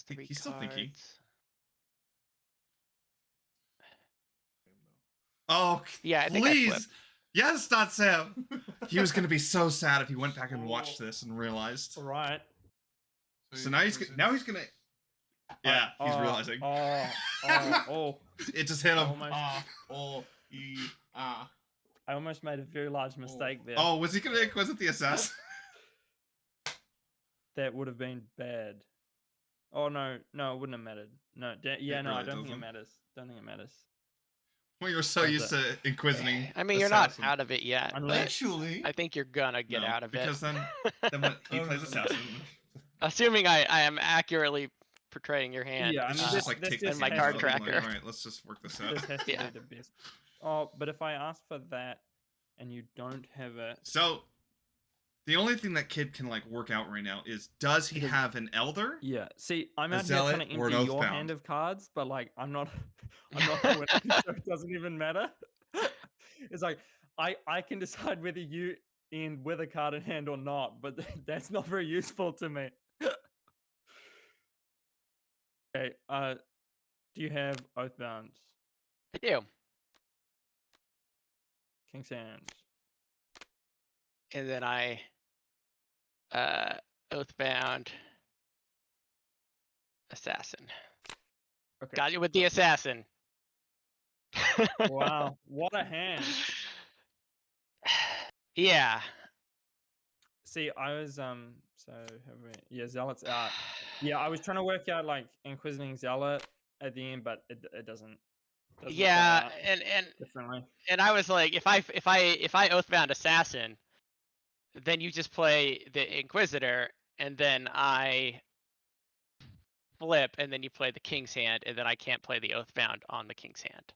3 He's still thinking. cards. Oh, Yeah, I think I please. flipped. Yes, not Sam. He was gonna be so sad if he went back and watched this and realized. All right. So now he's gonna. Yeah, he's realizing. Oh. It just hit him. Almost. I almost made a very large mistake there. Oh, was he gonna inquisite the assassin? That would have been bad. Oh no, it wouldn't have mattered. No, I don't think it matters. Don't think it matters. Well, you're so used to inquisiting. I mean, you're not out of it yet. Eventually, I think you're gonna get out of because it. then when he plays assassin. Assuming I am accurately portraying your hand. Yeah, I mean, just like take and my card tracker. All right, let's just work this out. This has to be the best. Oh, but if I ask for that and you don't have it, so the only thing that kid can like work out right now is does he have an elder? Yeah. See, I'm out here trying to empty your hand of cards, but like I'm not winning, so it doesn't even matter. It's like I can decide whether you end with a card in hand or not, but that's not very useful to me. Okay. Do you have Oathbound? I do. King's Hand. And then I Oathbound Assassin. Okay. Got you with the assassin. Wow, what a hand. Yeah. See, I was Zealot's out. Yeah, I was trying to work out like Inquisiting Zealot at the end, but it doesn't yeah, and differently. And I was like, if I Oathbound Assassin, then you just play the Inquisitor, and then I flip, and then you play the King's Hand, and then I can't play the Oathbound on the King's Hand.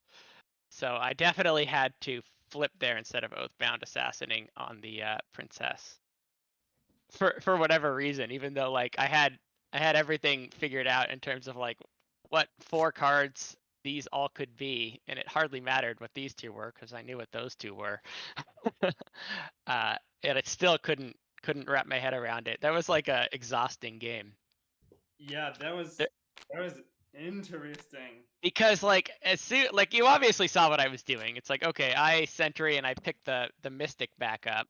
So I definitely had to flip there instead of Oathbound Assassinating on the Princess. For whatever reason, even though like I had everything figured out in terms of like what 4 cards these all could be, and it hardly mattered what these 2 were because I knew what those 2 were. And it still couldn't wrap my head around it. That was like a exhausting game. Yeah, that was interesting. Because like as soon like you obviously saw what I was doing. It's like, okay, I sentry and I picked the Mystic back up,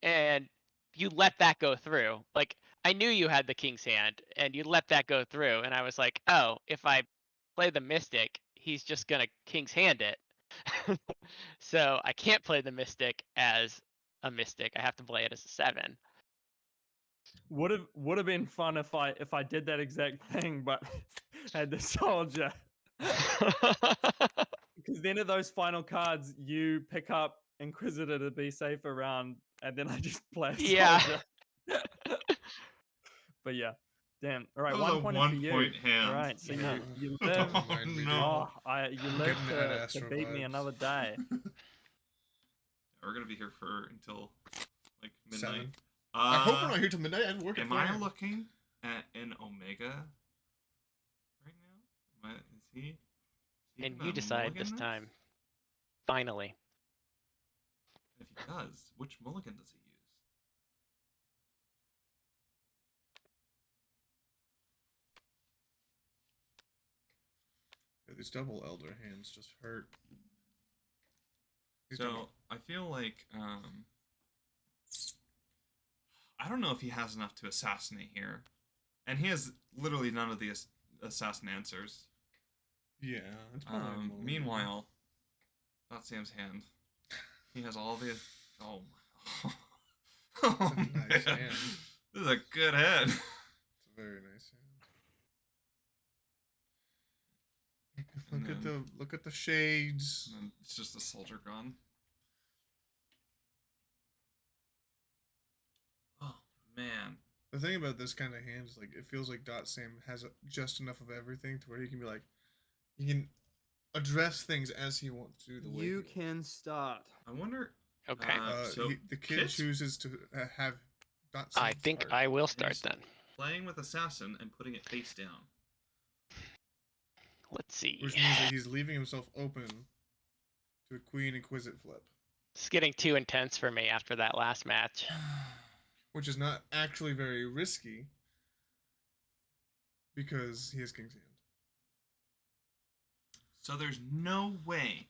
and you let that go through. Like I knew you had the King's Hand, and you let that go through, and I was like, oh, if I play the Mystic, he's just gonna King's Hand it. So I can't play the Mystic as a Mystic. I have to play it as a 7. Would have been fun if I did that exact thing, but had the soldier. Because then at those final cards, you pick up Inquisitor to be safe around, and then I just play a soldier. Yeah. But yeah, damn. All right, that was 1 point for you. hand. All right, so you live. no. You live to beat me another day. We're gonna be here for until like midnight. I hope we're not here till midnight. I'm working. Am I looking at an Omega right now? Is he and you decide this time. Finally. If he does, which mulligan does he use? Yeah, these double elder hands just hurt. So I feel like I don't know if he has enough to assassinate here, and he has literally none of the assassin answers. Yeah. It's meanwhile, not Sam's hand. He has all the. Oh my. Oh nice hand. This is a good hand. It's a very nice hand. Look at the shades. And it's just a soldier gone. Oh man. The thing about this kind of hand is like it feels like Sam has just enough of everything to where he can be like, he can address things as he wants to. You can start. I wonder. Okay. So the kid chooses to have. I think start. I will start then. Playing with assassin and putting it face down. Let's see. Which means that he's leaving himself open to a Queen Inquisit flip. It's getting too intense for me after that last match. Which is not actually very risky. because he has King's hand. So there's no way.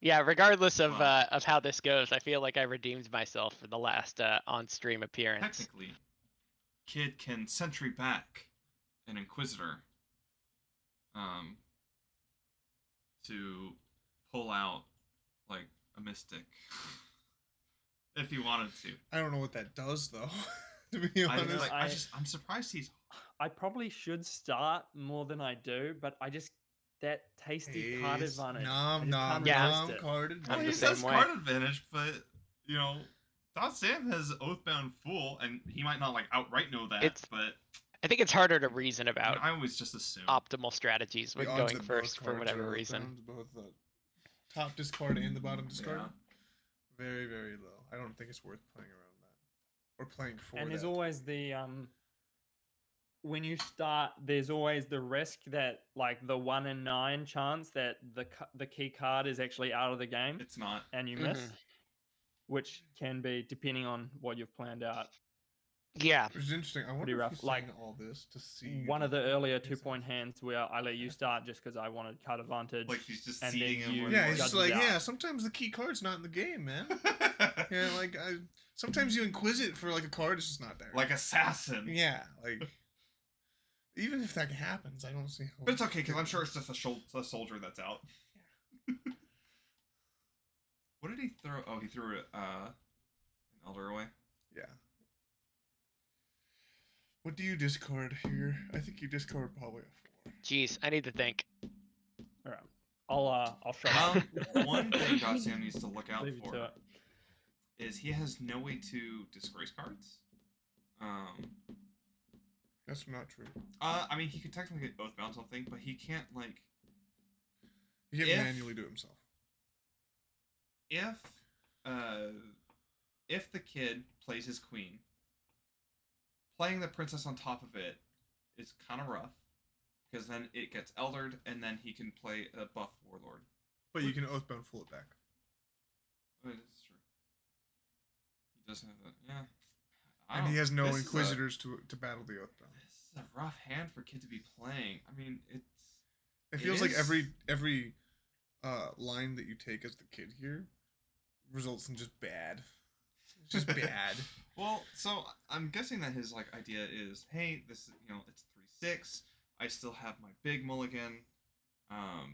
Yeah, regardless of Wow. how this goes, I feel like I redeemed myself for the last on-stream appearance. Technically, Kid can sentry back an Inquisitor to pull out like a mystic if he wanted to. I don't know what that does though. To be honest, I'm surprised he's. I probably should start more than I do, but that tasty card advantage. Nom card advantage. Well, he says card advantage, but you know, Samm has Oathbound Fool, and he might not like outright know that, but I think it's harder to reason about. I always just assume optimal strategies when going first for whatever reason. Both the top discard and the bottom discard. Yeah. Very, very low. I don't think it's worth playing around that or playing for. And there's always the when you start, there's always the risk that like the 1 in 9 chance that the key card is actually out of the game. It's not, and you miss, which can be depending on what you've planned out. Yeah, which is interesting. I wonder if he's saying all this to see one of the earlier 2-point hands where I let you start just because I wanted card advantage. Like he's just and seeding then him. Yeah, he's just like, yeah. Sometimes the key card's not in the game, man. Yeah, like sometimes you inquisit for like a card, it's just not there. Like assassin. Yeah, like even if that happens, I don't see how. But it's okay because I'm sure it's just a soldier that's out. Yeah. What did he throw? Oh, he threw an elder away. Yeah. What do you discard here? I think you discard probably a 4. Jeez, I need to think. All right, I'll show you. One thing Samm needs to look out Leave for is he has no way to disgrace cards. That's not true. I mean, he could technically get Oathbound something, but he can't like. He can't manually do it himself. If the kid plays his queen, playing the princess on top of it is kind of rough, because then it gets eldered, and then he can play a buff warlord. But you can Oathbound Fool it back. That is true. He does have that, yeah. And he has no Inquisitors to battle the Oathbound. This is a rough hand for Kid to be playing. I mean, it feels like every line that you take as the kid here results in just bad. It's just bad. Well, so I'm guessing that his like idea is, hey, this is, you know, it's 3/6. I still have my big mulligan. I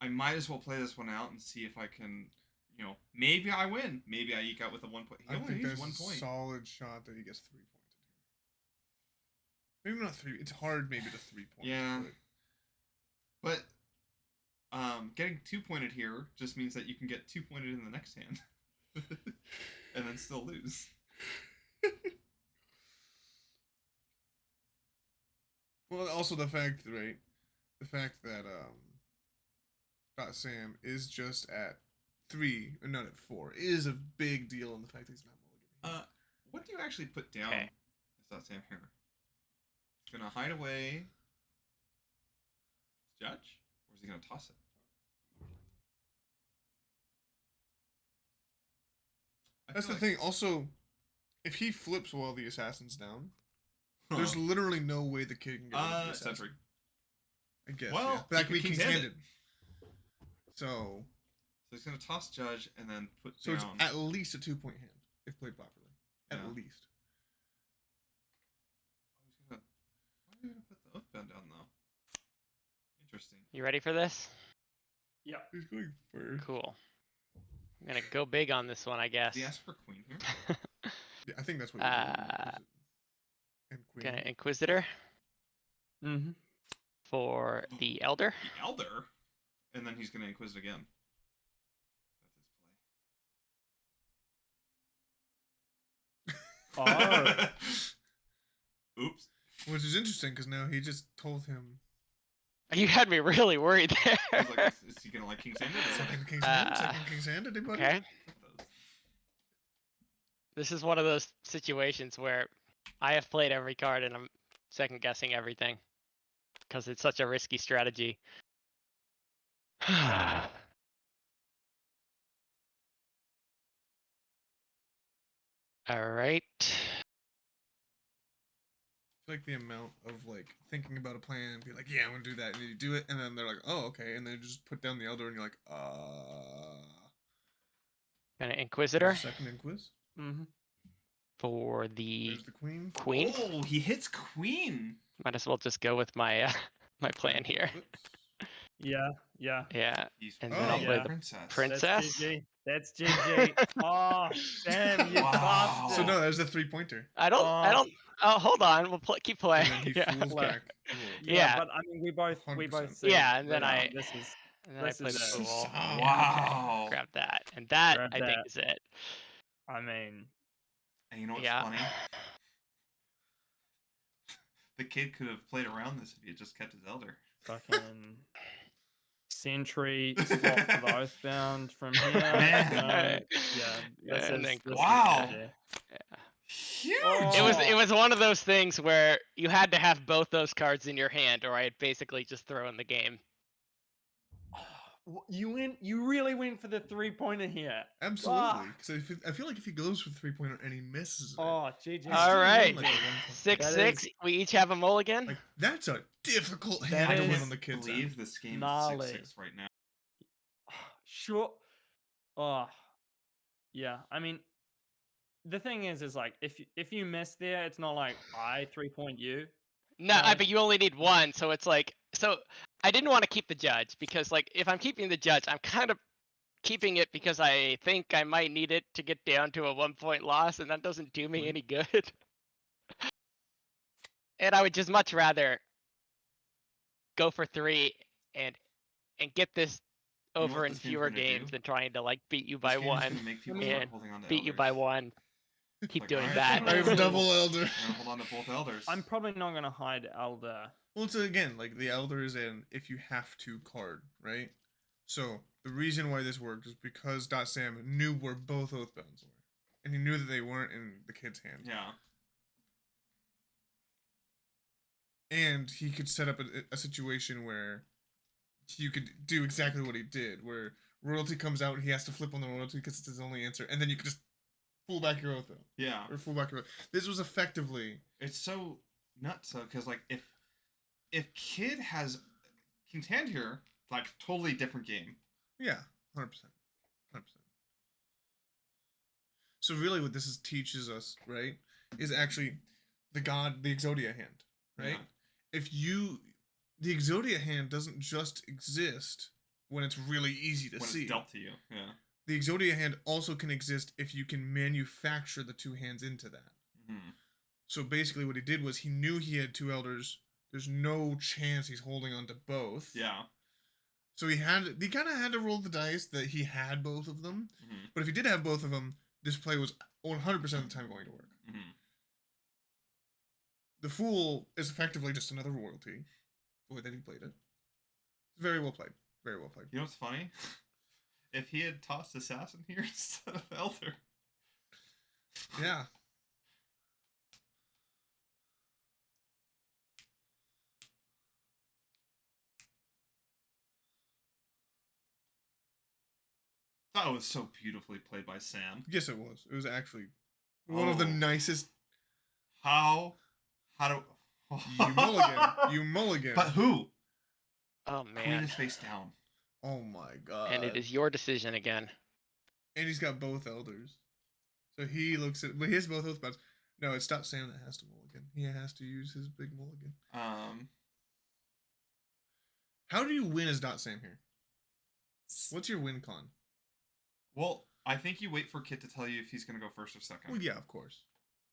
might as well play this one out and see if I can, you know, maybe I win. Maybe I eke out with a 1 point. He only needs 1 point. A solid shot that he gets 3 pointed here. Maybe not 3. It's hard maybe to 3 points. Yeah. But getting 2 pointed here just means that you can get 2 pointed in the next hand. And then still lose. Well, also the fact that Samm is just at 3 and not at 4 is a big deal in the fact that he's not mulliganing. What do you actually put down? Is Samm here? He's gonna hide away his judge, or is he gonna toss it? That's the thing. Also, if he flips while the assassin's down, there's literally no way the kid can get the assassin. Sentry. I guess. Well, yeah. But that could be King's handed. So he's gonna toss judge and then put so down. It's at least a 2-point hand if played properly. At least. Why are you gonna put the Oathbound down though? Interesting. You ready for this? Yeah. He's going first. Cool. I'm gonna go big on this one, I guess. Did he ask for queen here? Yeah, I think that's what you're doing. And queen. Gonna Inquisitor. Mm-hmm. For the Elder. The Elder? And then he's gonna Inquisit again. That's his play. Oops. Which is interesting because now he just told him. You had me really worried there. I was like, is he gonna like King's Hand? Second King's Hand? Second King's Hand, anybody? Okay. This is one of those situations where I have played every card and I'm second guessing everything because it's such a risky strategy. All right. feel like the amount of like thinking about a plan, be like, yeah, I'm gonna do that, and then you do it, and then they're like, oh, okay, and then you just put down the elder, and you're like, Kind of there's Inquisitor a second inquis. Mm-hmm. for the There's the queen. queen. Oh, he hits queen. Might as well just go with my my plan And he here. flips. Yeah, yeah. Yeah, He's and then I'll Oh, play yeah. the princess. princess. That's GG. That's GG. Oh, Sam, you Wow. bastard. So no, there's a 3-pointer. I don't. Oh, hold on. We'll keep playing. And then he Yeah. fools Play. back the world. Yeah. But I mean, we both 100%. see. Yeah, and then that this is And then I play the this is fool. Samm. Wow. Okay. Grab that, and that Grab I think that. is it. I mean, And you know what's Yeah. funny? The kid could have played around this if he had just kept his elder. fucking sentry swap for the Oathbound from here. Man. Yeah, And then this Wow. is GG. Yeah. Huge. Oh. It was one of those things where you had to have both those cards in your hand, or I'd basically just throw in the game. You really went for the 3-pointer here. Absolutely, because I feel like if he goes for 3-pointer and he misses it, Oh, GG. he's All still right. won, like, a 1-point. 6-6. We each have a mulligan. Like that's a difficult That hand to is- win on the kids' believe end. this game gnarly. is 6-6 right now. Sure. Oh, yeah. I mean, the thing is like if you miss there, it's not like I 3-point you. No, Right. but you only need one, so it's like I didn't want to keep the judge because like if I'm keeping the judge, I'm kind of keeping it because I think I might need it to get down to a 1-point loss, and that doesn't do me Right. any good. And I would just much rather go for 3 and get this You know over what in this game's fewer gonna games do? than trying to like beat you This by game is 1, gonna make people mean, start and holding on to beat you elders. by 1. Keep Like, doing alright, that. I have double elder. I'm gonna hold on to both elders. I'm probably not gonna hide Elder. Well, so again, like the elder is an if you have to card, right? So the reason why this worked is because Sam knew where both Oathbounds were, and he knew that they weren't in the kid's hand. Yeah. And he could set up a situation where you could do exactly what he did, where royalty comes out and he has to flip on the royalty because it's his only answer, and then you could just pull back your Oathbound. Yeah. Or full back your This was effectively... It's so nuts though, because like if kid has King's Hand here, like totally different game. Yeah, 100%. 100%. So really what this teaches us, right, is actually the Exodia hand, right? Yeah. If the Exodia hand doesn't just exist when it's really easy to When see. it's dealt to you. Yeah. The Exodia hand also can exist if you can manufacture the 2 hands into that. Mm-hmm. So basically what he did was he knew he had 2 elders. There's no chance he's holding on to both. Yeah. So he kind of had to roll the dice that he had both of them. Mm-hmm. But if he did have both of them, this play was 100% of the time going to work. Mm-hmm. The Fool is effectively just another royalty, the way that he played it. Very well played. Very well played. You know what's funny? If he had tossed Assassin here instead of Elder. Yeah. That was so beautifully played by Samm. Yes, it was. It was actually one of the Oh. nicest. How do You mulligan. You mulligan. But who? Oh Queen man. is face down. Oh my god. And it is your decision again. And he's got both elders. So he looks at, but he has both Oathbounds. No, it's not Sam that has to mulligan. He has to use his big mulligan. How do you win as Sam here? What's your win con? Well, I think you wait for Kit to tell you if he's gonna go first or second. Well, yeah, of course.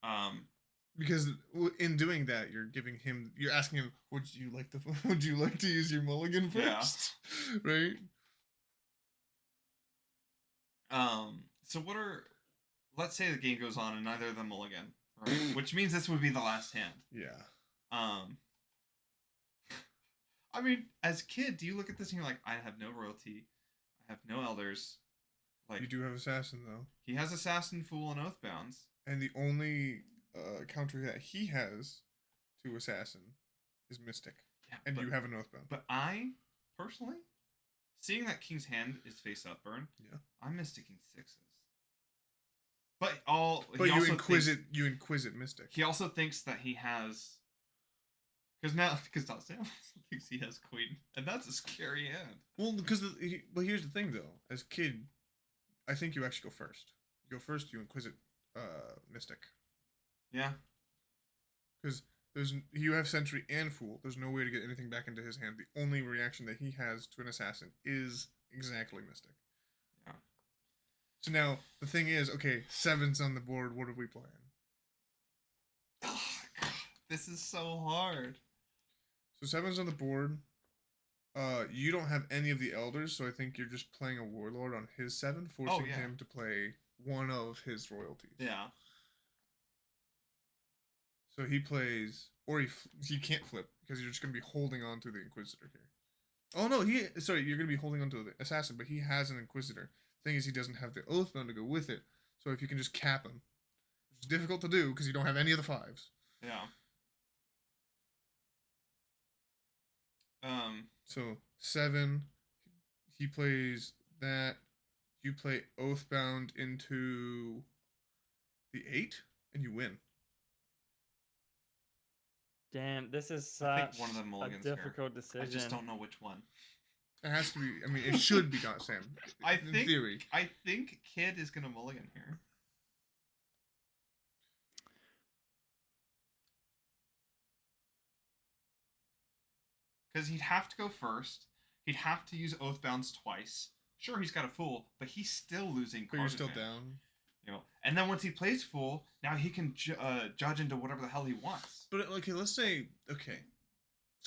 Um, Because in doing that, you're asking him, would you like to use your mulligan first? Yeah. Right? So let's say the game goes on and neither of them mulligan, right? Which means this would be the last hand. Yeah. I mean, as Kid, do you look at this and you're like, I have no royalty, I have no elders. Like, You do have Assassin, though. he has Assassin, Fool, and Oathbounds. And the only counter that he has to Assassin is Mystic. Yeah, And but, you have an Oathbound. But I, personally, seeing that King's Hand is face up burn, Yeah. I'm Mysticking 6s. But But you inquisite Mystic. He also thinks that he has Because now Sam thinks he has queen, and that's a scary hand. Well, because but here's the thing though. As kid, I think you actually go first. You go first. You inquisit, mystic. Yeah. Because you have sentry and fool. There's no way to get anything back into his hand. The only reaction that he has to an assassin is exactly mystic. Yeah. So now the thing is, okay, 7's on the board. What are we playing? Oh, God, this is so hard. So 7's on the board. You don't have any of the elders, so I think you're just playing a warlord on his 7, forcing him to play one of his royalties. Yeah. So he plays, or he can't flip because you're just gonna be holding on to the Inquisitor here. Oh no, you're gonna be holding on to the assassin, but he has an Inquisitor. Thing is, he doesn't have the Oathbound to go with it. So if you can just cap him, which is difficult to do because you don't have any of the 5s. Yeah. So 7, he plays that. You play Oathbound into the 8, and you win. Damn, this is I think such one of the a mulligans difficult here. decision. I just don't know which one. It has to be. I mean, it should be not Sam. In theory. I think Kid is gonna mulligan here. Because he'd have to go first. He'd have to use Oathbounds twice. Sure, he's got a fool, but he's still losing. But you're still down. You know, and then once he plays fool, now he can judge into whatever the hell he wants. But okay, let's say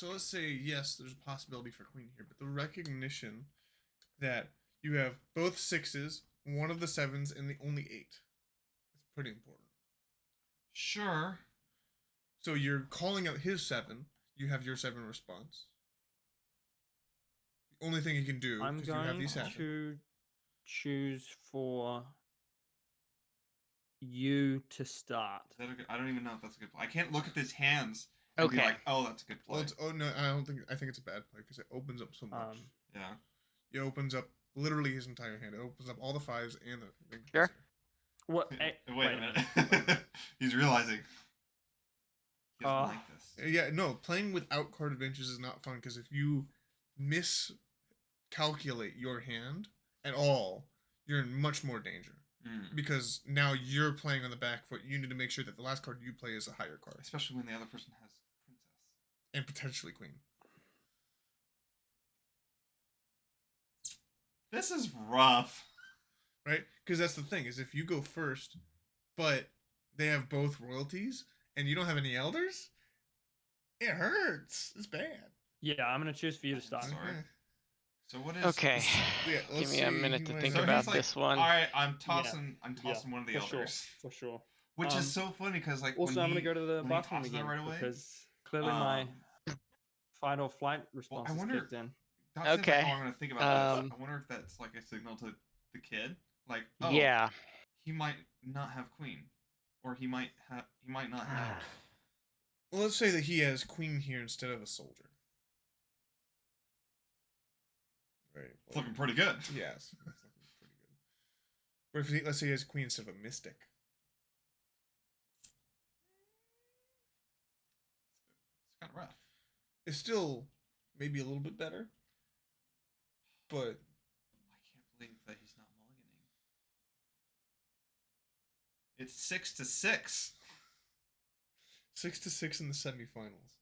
yes, there's a possibility for queen here, but the recognition that you have both 6s, one of the 7s, and the only 8. It's pretty important. Sure. So you're calling out his 7. You have your 7 response. The only thing you can do I'm because you have these going 7. to choose for you to start. Is that a good, I don't even know if that's a good play. I can't look at his hands and be Okay. like, oh, that's a good play. Well, no, I think it's a bad play because it opens up so much. Yeah. It opens up literally his entire hand. It opens up all the 5s and the Sure. What? Wait a minute. He's realizing he doesn't like this. Yeah, no, playing without card adventures is not fun because if you miscalculate your hand at all, you're in much more danger. Because now you're playing on the back foot. You need to make sure that the last card you play is a higher card. Especially when the other person has princess. And potentially queen. This is rough. Right? Because that's the thing, is if you go first, but they have both royalties, and you don't have any elders, it hurts. It's bad. Yeah, I'm going to choose for you to start. Sorry. So what is... Okay. Yeah, Give me a minute to think So about he's like, this one. All right, I'm tossing one of the elders. For sure. Which is so funny because like Also, I'm going to go to the when he bathroom tosses that again right away, because clearly my fight or flight response is kicked in. Doc says, Okay. oh, I'm going to think about this. I wonder if that's like a signal to the kid. Like, oh, yeah. he might not have queen. Or he might not have. Well, let's say that he has queen here instead of a soldier. Right. It's looking pretty good. Yes, it's looking pretty good. But if let's say he has queen instead of a mystic. It's kind of rough. It's still maybe a little bit better, but I can't believe that he's not mulliganing. It's 6-6. 6-6 in the semifinals.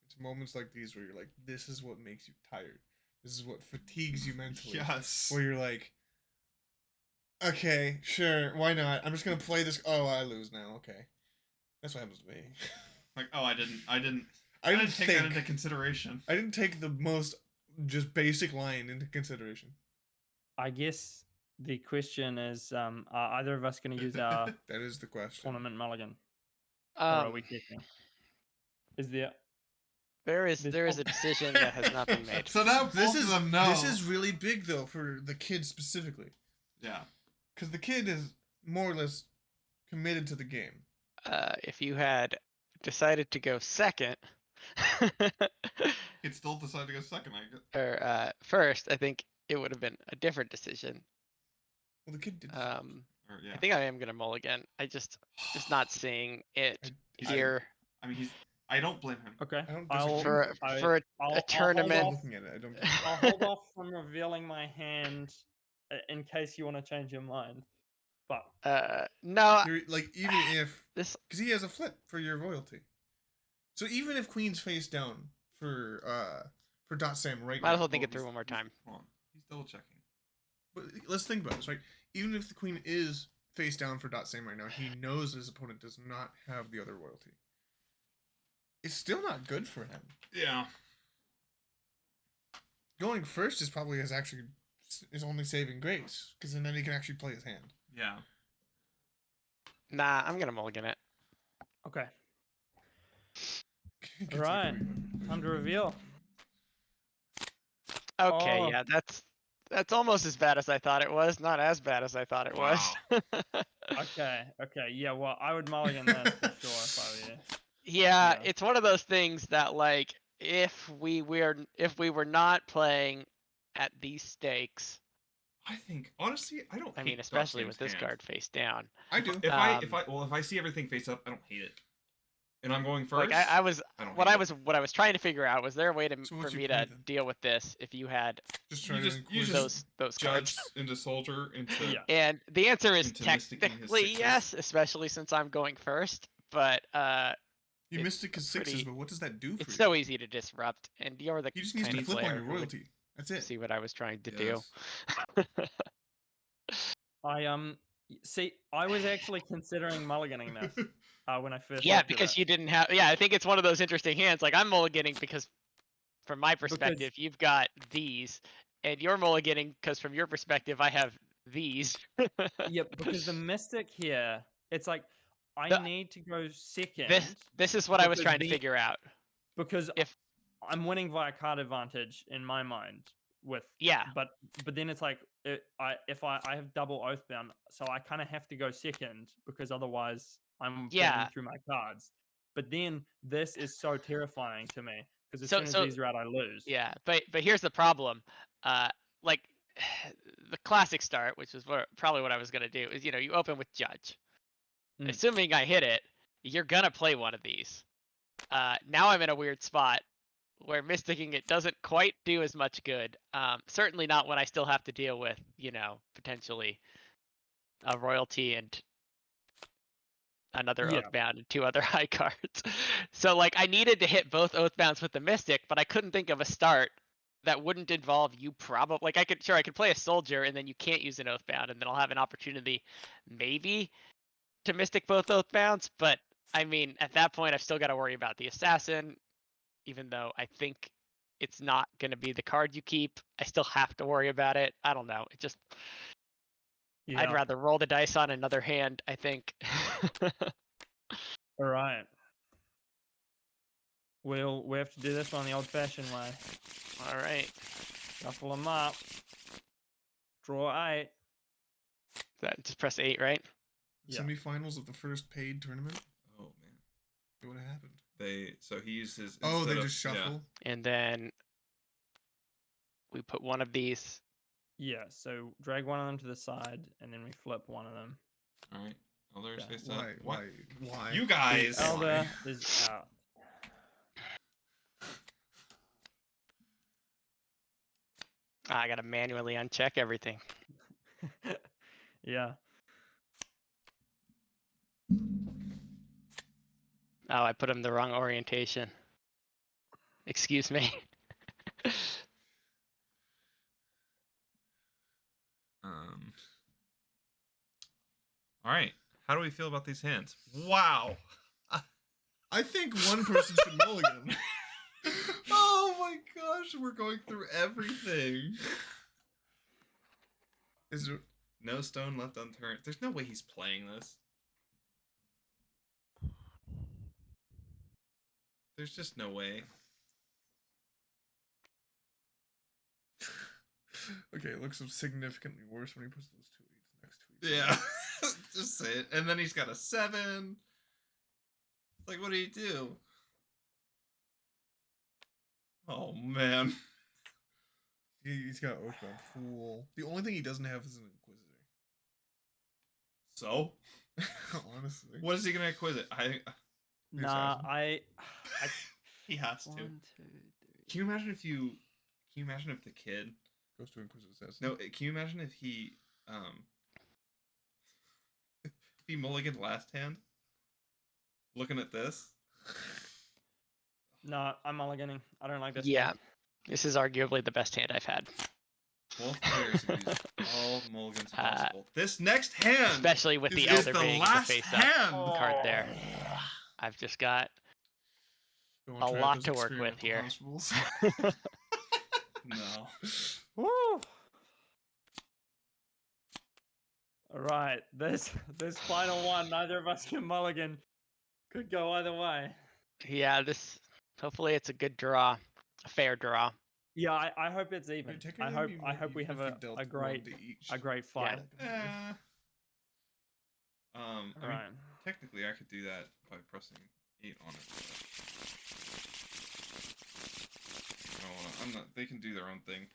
It's moments like these where you're like, this is what makes you tired. This is what fatigues you mentally. Yes. Where you're like, okay, sure, why not? I'm just gonna play this. Oh, I lose now. Okay, that's what happens to me. Like, oh, I didn't take that into consideration. I didn't take the most just basic line into consideration. I guess the question is, are either of us going to use our that is the question. tournament mulligan? Or are we kicking? Is there? There is a decision that has not been made. So now both of them know. This is really big though for the kid specifically. Yeah. Because the kid is more or less committed to the game. If you had decided to go second, He'd still decide to go second. or first, I think it would have been a different decision. Well, the kid did. Or yeah. I think I am gonna mulligan. I just not seeing it He's- here I mean, I don't blame him. Okay. I don't I'll, disagree with for it. for I'll a tournament. hold off. Looking at it, I don't. I'll hold off from revealing my hand in case you want to change your mind. But No, Like even if this because he has a flip for your royalty, so even if Queen's face down for Sam right might as now, well think it through one more time. Hold on. He's double checking. but let's think about this, right? Even if the Queen is face down for Sam right now, he knows his opponent does not have the other royalty. It's still not good for him. Yeah. Going first is probably is only saving grace because then he can actually play his hand. Yeah. Nah, I'm gonna mulligan it. okay. Gets All like right. a- Time to reveal. Okay, Oh. yeah, that's almost as bad as I thought it was. Not as bad as I thought it was. Okay. Yeah. Well, I would mulligan this for sure if I were you. Yeah, Yeah. it's one of those things that like if we were not playing at these stakes, I think honestly, I don't. I hate mean, especially with Sam's this hand. card face down. I do. If I see everything face up, I don't hate it. And I'm going first. Like I was don't what hate I it. was what I was trying to figure out was there a way to So for what'd you me play to then? deal with this if you had Just You try just- to you inquisitive. those Judge cards. into soldier into Yeah. And the answer is Into mysticking his technically sixes. yes, especially since I'm going first. But You it's Mystic his sixes, pretty- but what does that do for it's you? so easy to disrupt, and you're the He just needs kind to of flip on player your who would royalty. That's it. see what I was trying to Yes. do. I see. I was actually considering mulliganing this when I first Yeah, looked because at you didn't have. Yeah, I think it's one of those interesting hands. Like I'm mulliganing because, from my perspective, you've got these, and you're mulliganing because from your perspective, I have these. Yep, because the mystic here, it's like I The- need to go second. This is what I was because trying to figure out. because If I'm winning via card advantage in my mind with yeah, but then it's like if I have double oathbound, so I kind of have to go second because otherwise I'm Yeah. burning through my cards. But then this is so terrifying to me because as So- soon as so- these are out, I lose. yeah, but here's the problem. Like the classic start, which is probably what I was gonna do, is you open with Judge. Mm. Assuming I hit it, you're gonna play one of these. Now I'm in a weird spot where mysticking it doesn't quite do as much good. Certainly not when I still have to deal with, potentially a royalty and another Yeah. oathbound and two other high cards. So like I needed to hit both oathbounds with the mystic, but I couldn't think of a start that wouldn't involve you probably like I could play a soldier and then you can't use an oathbound and then I'll have an opportunity maybe to mystic both oathbounds, but I mean at that point I've still got to worry about the assassin, even though I think it's not going to be the card you keep. I still have to worry about it. I don't know. It just Yeah. I'd rather roll the dice on another hand, I think. All right. We have to do this one the old-fashioned way. All right. Shuffle them up. Draw 8. Just press 8, right? Yeah. Semifinals of the first paid tournament. Oh man. What happened? So he used his. Oh, they instead of- just shuffle. And then we put one of these. Yeah, so drag one of them to the side, and then we flip one of them. All right. Elder's Okay. face up. Why? You guys. The elder is out. I gotta manually uncheck everything. Yeah. Oh, I put him the wrong orientation. Excuse me. All right. How do we feel about these hands? Wow. I think one person should mulligan. Oh my gosh, we're going through everything. Is there? No stone left unturned. There's no way he's playing this. There's just no way. Okay, it looks significantly worse when he puts those 2 8s next to each Yeah. other. Just say it. And then he's got a 7. Like, what do you do? Oh, man. He's got Oathbound Fool. The only thing he doesn't have is an Inquisitor. So, Honestly. what is he gonna inquisite? Nah, He has to. 1, 2, 3. Can you imagine if you? Can you imagine if the kid Goes to Inquisitive Assassin. No, can you imagine if he if he mulliganed last hand? Looking at this. No, I'm mulliganing. I don't like this. Yeah, hand. this is arguably the best hand I've had. Both players have used all mulligans possible. This next hand, especially with the is Elder the being the last face-up hand. card there. I've just got Wanna a try out lot those to work with here. experimental hospitals? No. Woo! All right, this final one. Neither of us can mulligan. Could go either way. Yeah, this. Hopefully, it's a good draw, a fair draw. Yeah, I hope it's even. I hope we have even if you dealt a great one to each. fight. I mean, Right. technically, I could do that by pressing 8 on it. I'm not. They can do their own thing.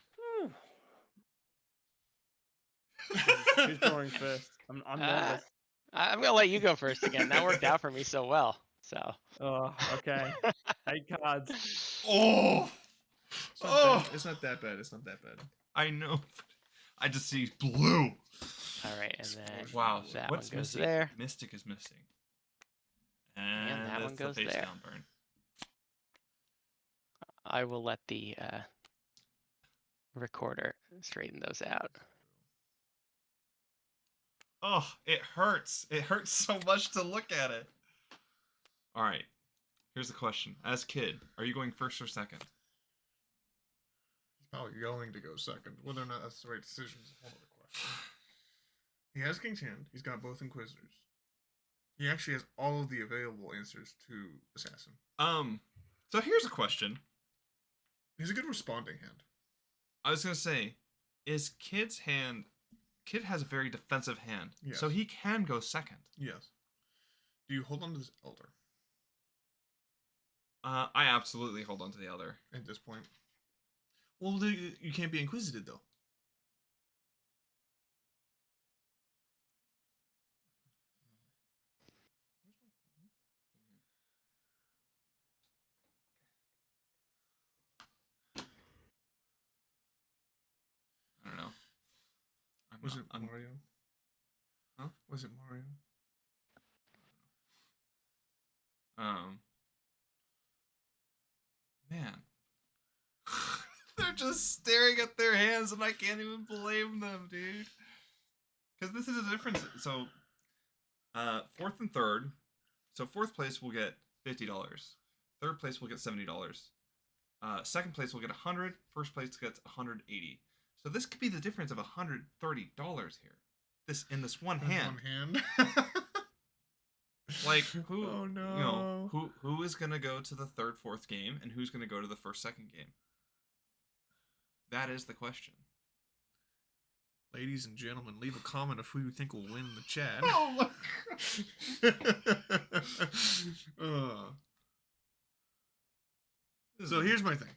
Who's drawing first? I'm nervous. I'm gonna let you go first again. That worked out for me so well. So. Oh, okay. 8 cards. Oh. It's not that bad. It's not that bad. I know. I just see blue. All right, and then Wow. that What's one goes missing? there. Mystic is missing. And that that's one goes the face there. down burn. I will let the recorder straighten those out. Oh, it hurts. It hurts so much to look at it. All right. Here's the question. As kid, are you going first or second? He's probably going to go second. Whether or not that's the right decision is a whole other question. He has King's Hand. He's got both Inquisitors. He actually has all of the available answers to Assassin. So here's a question. He's a good responding hand. I was gonna say, is Kid's hand... Kid has a very defensive hand, Yes. so he can go second. Yes. Do you hold on to this Elder I absolutely hold on to the Elder. at this point? Well, you can't be Inquisited, though. I don't know. Was it Mario? Huh? Was it Mario? Man. They're just staring at their hands and I can't even blame them, dude. Because this is a difference. So, fourth and third. So, fourth place will get $50. Third place will get $70. Second place will get $100. First place gets $180. So, this could be the difference of $130 here. In this one hand. One hand. Like who? Oh no! You know, who is gonna go to the third, fourth game, and who's gonna go to the first, second game? That is the question. Ladies and gentlemen, leave a comment of who you think will win in the chat. Oh, So here's my thing.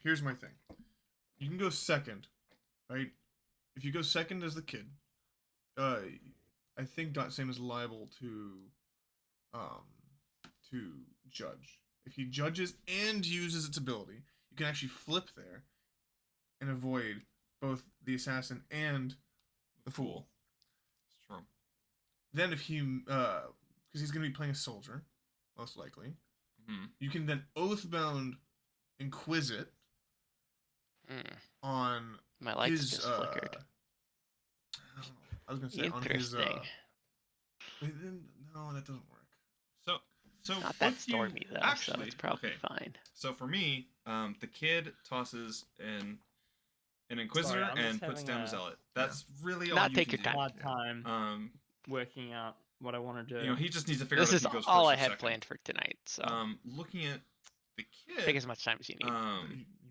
You can go second, right? If you go second as the kid, I think Samm is liable to judge. If he judges and uses its ability, you can actually flip there and avoid both the assassin and the fool. It's true. Then if he, because he's going to be playing a soldier, most likely, you can then Oathbound Inquisit on my lights his, just flickered. I was going to say on his, no, that doesn't work. So not that stormy though, actually, so it's probably okay. fine. So for me, the kid tosses an Inquisitor and puts down a Zealot. That's really all Not you take can your do. time. Hard time working out what I want to do. You know, he just needs to figure out This if is he goes all first I or had second. planned for tonight. So looking at the kid, take as much time as you need. You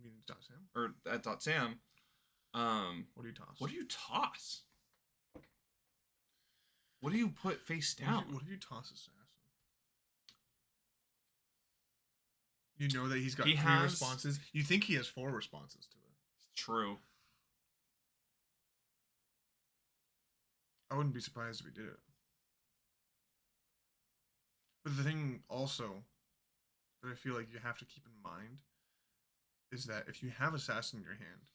mean Samm? Or at Samm. What do you toss? What do you toss? What do you put face down? What do you toss, Assassin? You know that he's got 3 responses. You think he has 4 responses to it. True. I wouldn't be surprised if he did it. But the thing also that I feel like you have to keep in mind is that if you have assassin in your hand,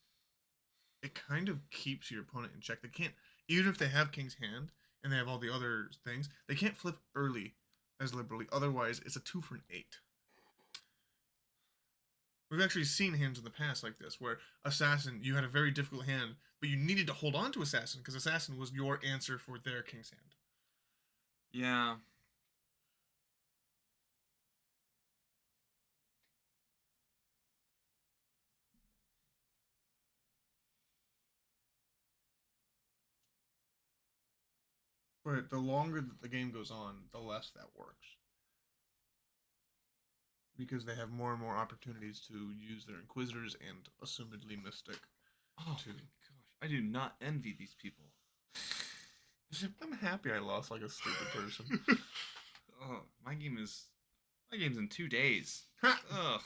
it kind of keeps your opponent in check. They can't, even if they have king's hand and they have all the other things, they can't flip early as liberally. Otherwise, it's a 2 for an 8. We've actually seen hands in the past like this, where assassin, you had a very difficult hand, but you needed to hold on to assassin because assassin was your answer for their king's hand. Yeah. But the longer that the game goes on, the less that works. Because they have more and more opportunities to use their Inquisitors and assumedly Mystic. Oh my gosh, I do not envy these people. I'm happy I lost like a stupid person. Oh, my game's in 2 days. Ha! Ugh.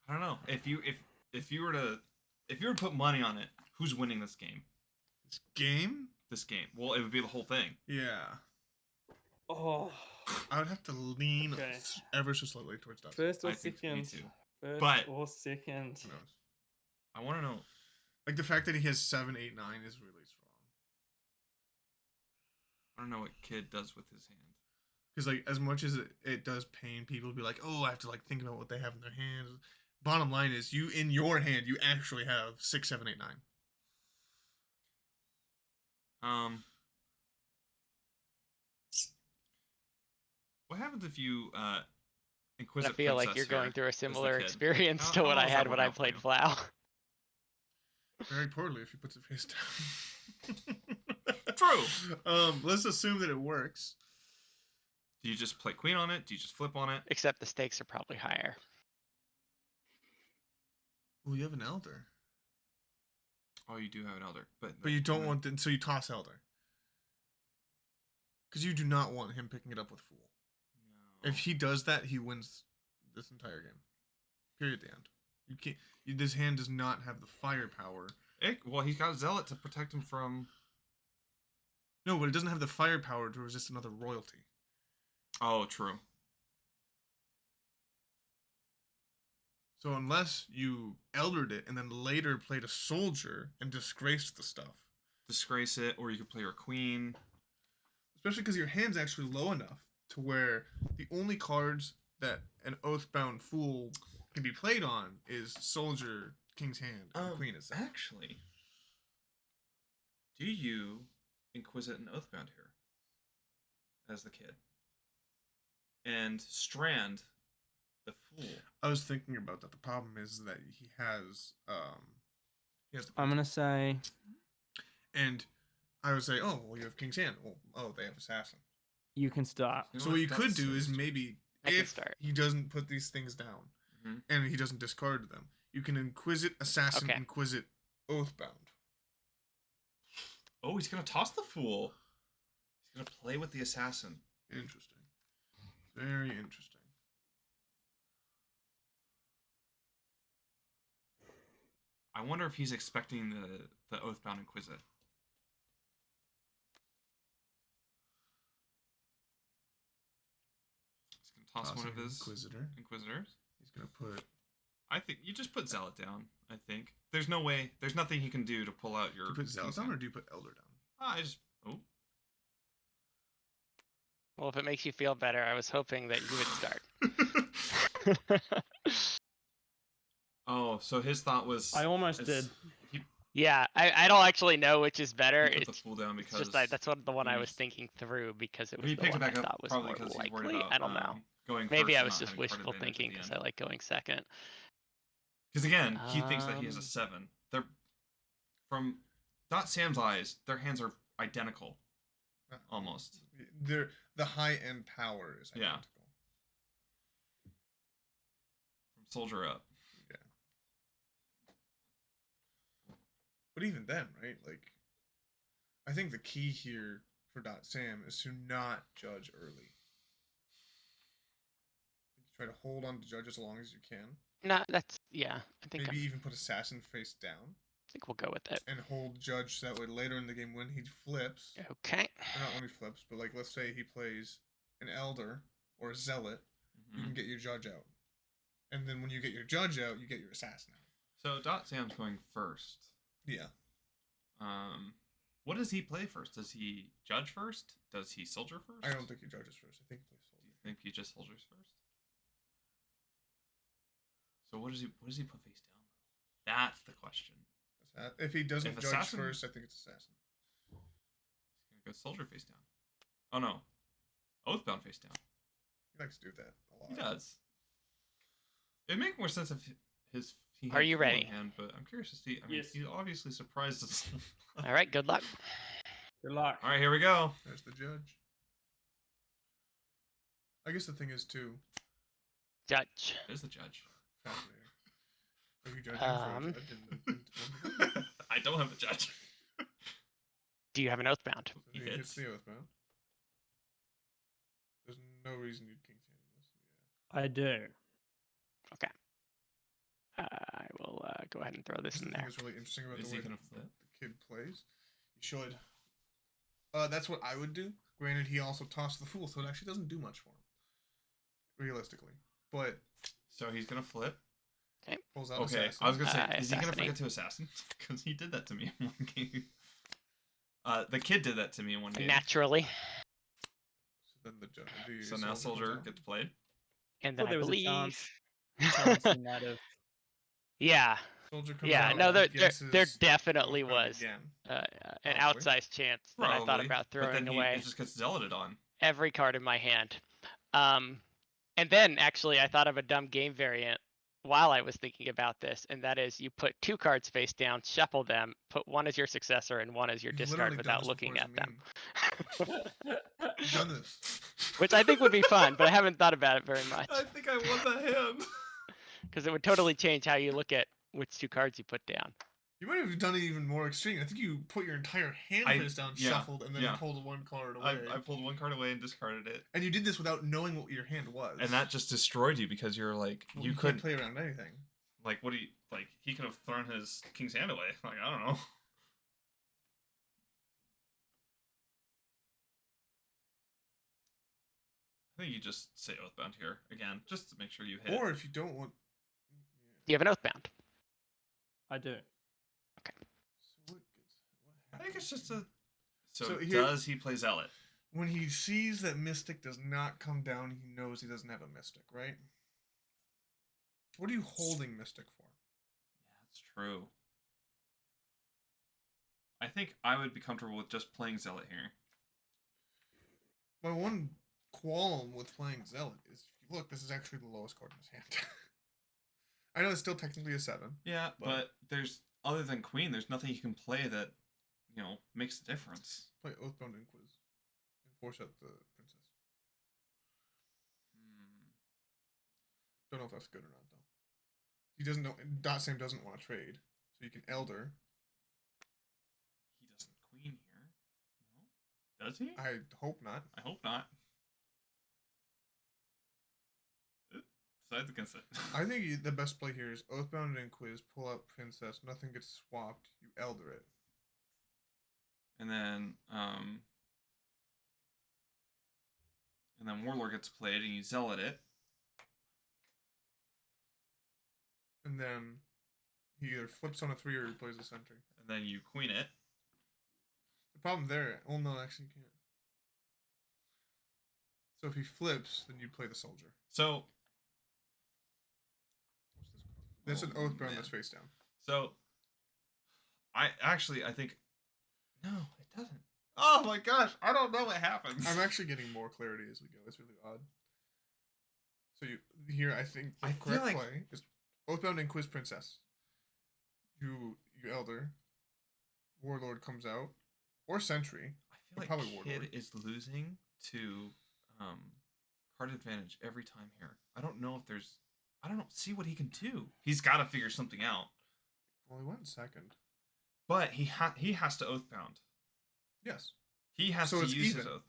I don't know. If you were to put money on it, who's winning this game? This game? This game. Well, it would be the whole thing. Yeah. Oh. I would have to lean Okay. ever so slightly towards that. First or I think me second. too. First But- or second. Who knows? I want to know. Like the fact that he has 7, 8, 9 is really strong. I don't know what Kid does with his hand. Because like as much as it does pain people to be like, oh, I have to like think about what they have in their hands. Bottom line is, you in your hand, you actually have 6, 7, 8, 9. What happens if you I Inquisitive feel like Princess you're going here through a as the similar kid? experience How- to how what I does that had when work I out for played you? Flow. Very poorly if he puts it face down. True. Let's assume that it works. Do you just play queen on it? Do you just flip on it? Except the stakes are probably higher. Well, you have an elder, Oh, you do have an elder, but but you don't want so you toss elder. Because you do not want him picking it up with fool. No. If he does that, he wins this entire game. Period. The end. You can't. This hand does not have the firepower. Well, he's got Zealot to protect him from. No, but it doesn't have the firepower to resist another royalty. Oh, true. So unless you eldered it and then later played a soldier and disgraced the stuff, Disgrace it, or you could play your queen. especially because your hand's actually low enough to where the only cards that an oathbound fool can be played on is soldier, king's hand, and queen itself. Actually, do you Inquisit and Oathbound here as the kid and strand the fool? I was thinking about that. The problem is that he has the I'm gonna say and I would say, oh, well, you have king's hand. Well, oh, they have assassin. you can start. You know So what you That's could do is serious. maybe I can if start. he doesn't put these things down Mhm. and he doesn't discard them, you can Inquisit assassin, Okay. Inquisit oathbound. Oh, he's gonna toss the fool. He's gonna play with the assassin. Interesting. Very interesting. I wonder if he's expecting the Oathbound Inquisit. He's gonna toss one of his Inquisitor. Inquisitors. He's gonna put. I think you just put Zealot down. I think there's no way. There's nothing he can do to pull out your. Do you put Zealot King's down Hand. or do you put Elder down? I just. Oh. Well, if it makes you feel better, I was hoping that you would start. Oh, so his thought was. I almost as- did. He, Yeah, I don't actually know which is better. he put the It's, fool down it's because just that's what the one I was he's- thinking through because it But was he the picked it one I back up thought was probably more because he's worried likely. about. I don't know. Going Maybe first I and was not just having card wishful advantage at thinking the because end. I like going second. Because again, he thinks that he has a Um, 7. They're from Sam's eyes. Their hands are identical, almost. The high end power is Yeah. identical. From soldier up. But even then, right? Like, I think the key here for Sam is to not judge early. Try to hold on to judge as long as you can. No, that's yeah. I think Maybe even put assassin face down. think we'll go with it. and hold judge so that way later in the game when he flips, Okay. or not when he flips, but like let's say he plays an elder or a zealot, you can get your judge out. And then when you get your judge out, you get your assassin out. So Sam's going first. Yeah. What does he play first? Does he judge first? Does he soldier first? I don't think he judges first. I think he plays soldier. Do you think he just soldiers first? So what does he put face down? That's the question. If he doesn't judge assassin... first, I think it's assassin. He's gonna go soldier face down. Oh no, oathbound face down. He likes to do that a lot. He does. It'd make more sense if he Are you ready? Hand, but I'm curious to see. I mean, Yes. He's obviously surprised us. All right. Good luck. Good luck. All right, here we go. There's the judge. I guess the thing is too. Judge. There's the judge. Fascinating. Are you judging for a judge? I don't have a judge. Do you have an oathbound? So he hits the oathbound. There's no reason you'd king's hand this. Yeah. I do. Okay. I will go ahead and throw this in The thing there. that's really interesting about Is the he way gonna the flip? kid plays. You should. That's what I would do. Granted, he also tossed the fool, so it actually doesn't do much for him, realistically. But So he's gonna flip. pulls out Okay, assassin. I was gonna say, is he gonna assassinate. forget to assassin? Because he did that to me in one game. The kid did that to me in one game. Naturally. So then the So now soldier comes out. gets played. And then Thought there I was a believe. chance he might have. Yeah. Soldier comes Yeah. out No, and there guesses definitely oathbound was again. an Probably. outsized chance that I thought Probably, about but then throwing he away it just gets zealoted on. every card in my hand. And then actually I thought of a dumb game variant while I was thinking about this, and that is you put 2 cards face down, shuffle them, put one as your successor and one as your You've discard literally done without this looking before at as a them. meme. You've done this. Which I think would be fun, but I haven't thought about it very much. I think I won that hand. Because it would totally change how you look at which 2 cards you put down. You might have done it even more extreme. I think you put your entire hand face down, shuffled, and then pulled one card away. I pulled one card away and discarded it. And you did this without knowing what your hand was. And that just destroyed you because you're like, Well, you can't couldn't play around anything. like, what do you like? He could have thrown his king's hand away. Like, I don't know. I think you just say oathbound here again, just to make sure you hit. Or if you don't want. Do you have an oathbound? I do. So I think it's just a. So, So here- does he play zealot? When he sees that Mystic does not come down, he knows he doesn't have a Mystic, right? What are you holding Mystic for? Yeah, that's true. I think I would be comfortable with just playing zealot here. My one qualm with playing Zealot is, if you look, this is actually the lowest card in his hand. I know it's still technically a 7. Yeah, but there's other than Queen, there's nothing you can play that, makes a difference. Play Oathbound Inquis and force out the princess. Don't know if that's good or not, though. He doesn't know. Sam doesn't want to trade, so you can Elder. He doesn't Queen here. No? Does he? I hope not. I hope not. Besides against it. I think the best play here is Oathbound Inquis, pull out Princess, nothing gets swapped, you Elder it. And then Warlord gets played and you zealot it. And then he either flips on a 3 or he plays a sentry. And then you Queen it. The problem there, oh no, actually you can't. So if he flips, then you play the soldier. So That's an Oathbound man. that's face down. So I think no, it doesn't. Oh my gosh, I don't know what happens. I'm actually getting more clarity as we go. It's really odd. So here I think the I feel correct like- play is Oathbound Inquis Princess. You Elder. Warlord comes out. Or Sentry. I feel Probably like Warlord. Kid is losing to card advantage every time here. I don't see what he can do. He's got to figure something out. Well, he went second. But he has to Oathbound. Yes. He has So to it's use his even. oath.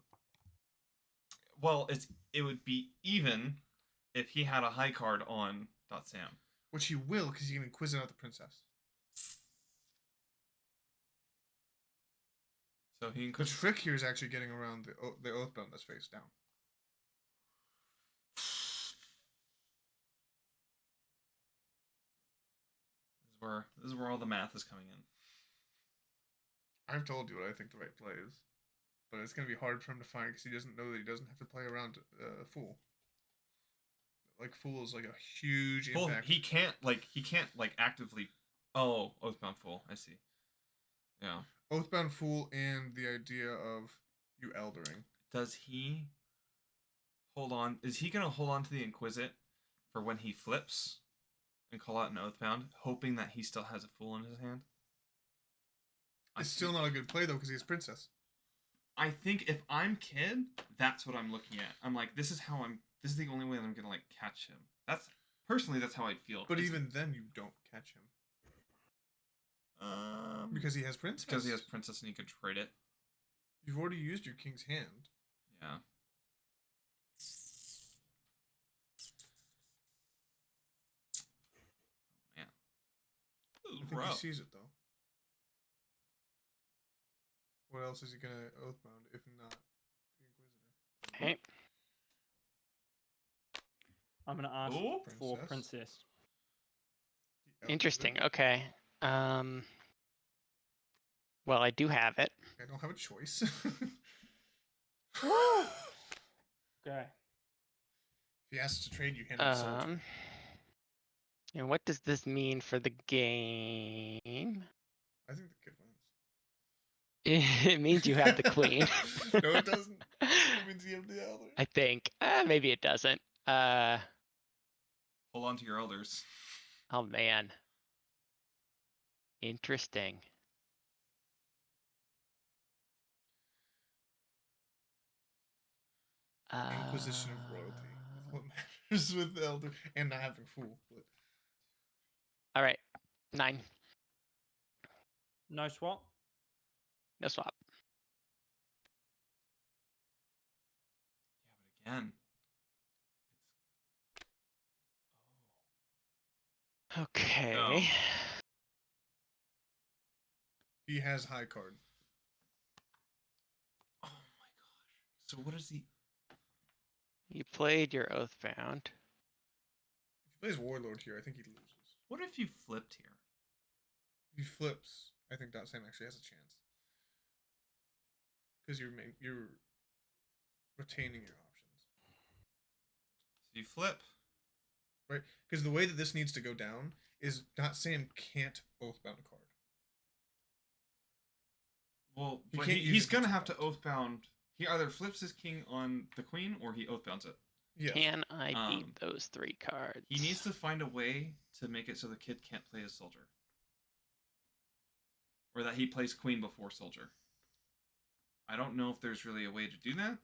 Well, it would be even if he had a high card on Sam. Which he will, because he can Inquisit out the princess. So he The could. trick here is actually getting around the Oathbound that's face down. This is where all the math is coming in. I've told you what I think the right play is, but it's gonna be hard for him to find because he doesn't know that he doesn't have to play around Fool. Like Fool is like a huge Fool, impact. he can't actively. Oh, Oathbound Fool. I see. Yeah. Oathbound Fool and the idea of you eldering. Does he hold on? Is he gonna hold on to the Inquisit for when he flips and call out an Oathbound, hoping that he still has a Fool in his hand? It's still not a good play though because he has Princess. I think if I'm Kid, that's what I'm looking at. I'm like, this is the only way that I'm gonna like catch him. That's how I'd feel. But even then, you don't catch him. Because he has Princess. Because he has Princess and he could trade it. You've already used your King's hand. Yeah. Man. I think he sees it though. What else is he gonna Oathbound if not the Inquisitor? Okay. I'm gonna ask Ooh. for Princess. Interesting. Okay. Well, I do have it. I don't have a choice. Okay. If he asks to trade, you hand him a soldier. And what does this mean for the game? I think the kid wins. It means you have the queen. No, it doesn't. It means you have the elder. I think. Maybe it doesn't. Hold on to your elders. Oh man. Interesting. Inquisition of royalty. That's what matters with the elder and not having Fool. But... All right. 9. No swap. No swap. Yeah, but again, Okay. No. he has high card. oh my gosh. So what is he? You played your Oathbound. If he plays Warlord here, I think he loses. What if you flipped here? If he flips, I think Sam actually has a chance. Because you're retaining your options. So you flip. Right? Because the way that this needs to go down is Sam can't Oathbound a card. Well, He but can't use he's it gonna to have to Oathbound. Oathbound. He either flips his king on the queen or he Oathbounds it. Yes. Can I beat those 3 cards? He needs to find a way to make it so the kid can't play his soldier. Or that he plays queen before soldier. I don't know if there's really a way to do that.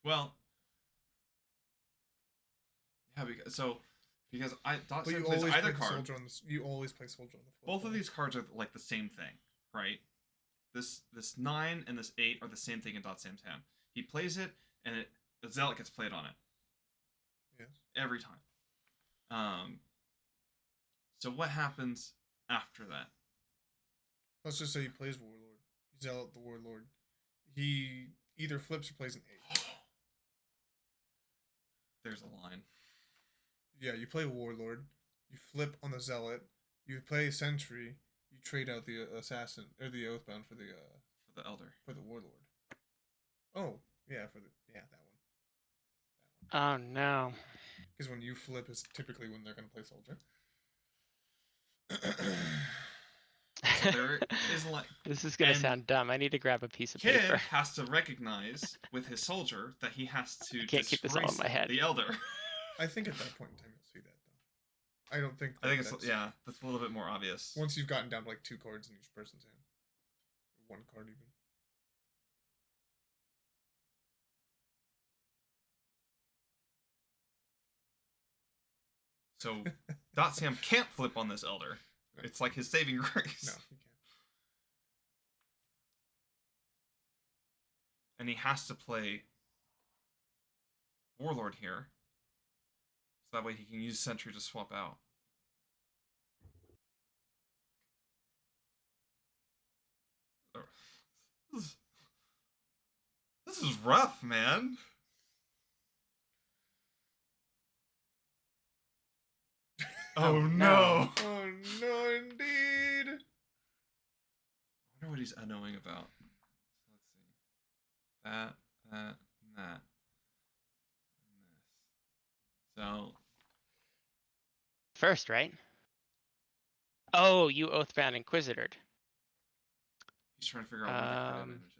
Well, yeah, because But you plays always either play card. soldier on the, you always play soldier on the floor. Both of these cards are like the same thing, right? This 9 and this 8 are the same thing in Sam's hand. He plays it, and the zealot gets played on it. Yes. Every time. So what happens after that? Let's just say he plays Warlord. Zealot the Warlord. He either flips or plays an 8. There's a line. Yeah, you play Warlord. You flip on the Zealot. You play Sentry. You trade out the Assassin or the Oathbound for the Elder. For the Warlord. Oh, yeah, that one. Oh no. Because when you flip is typically when they're gonna play Soldier. So there is like This is gonna sound dumb. I need to grab a piece of Kid paper. has to recognize with his soldier that he has to Can't keep this all in my head. the elder. I think at that point in time you'll see that though. I don't think. I think that's a little bit more obvious. Once you've gotten down to like 2 cards in each person's hand, 1 card even. So Sam can't flip on this elder. No. It's like his saving grace. No, he can't. And he has to play Warlord here. So that way he can use Sentry to swap out. This is rough, man. Oh no. Oh no, indeed. I wonder what he's unknowing about. Let's see. That, and that. And this. So. First, right? Oh, you Oathbound Inquisitor. He's trying to figure out what the card advantage is.